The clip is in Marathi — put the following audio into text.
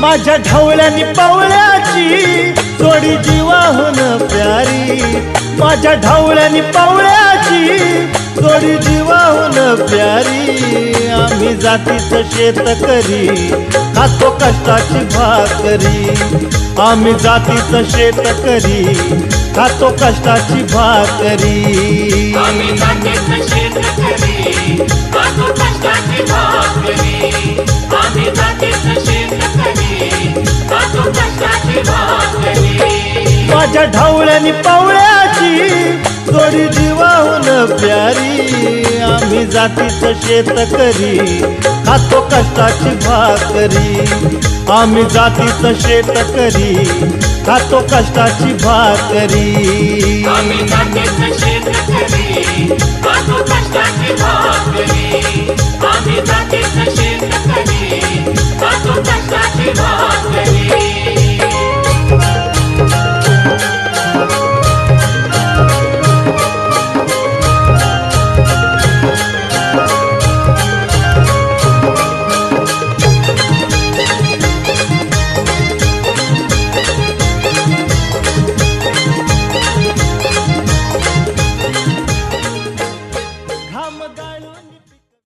माझ्या ढवळ्यानी पवळ्याची जोडी जीवाहून प्यारी, माझ्या ढवळ्यानी पवळ्याची जोडी जीवाहून प्यारी। आम्ही जातीचं शेतकरी खातो कष्टाची भाकरी, आम्ही जातीचं शेतकरी खातो कष्टाची भाकरी। आम्ही जातीचं शेतकरी खातो कष्टाची भाकरी, आम्ही जातीचं शेतकरी खातो कष्टाची भाकरी। माझ्या ढवळ्यानी पवळ्याची जोडी जीवाहून प्यारी, आम्ही जातीचं शेतकरी खातो कष्टाची भाकरी, आम्ही जातीचं शेतकरी खातो कष्टाची भाकरी। आम्ही जातीचं शेतकरी खातो कष्टाची भाकरी,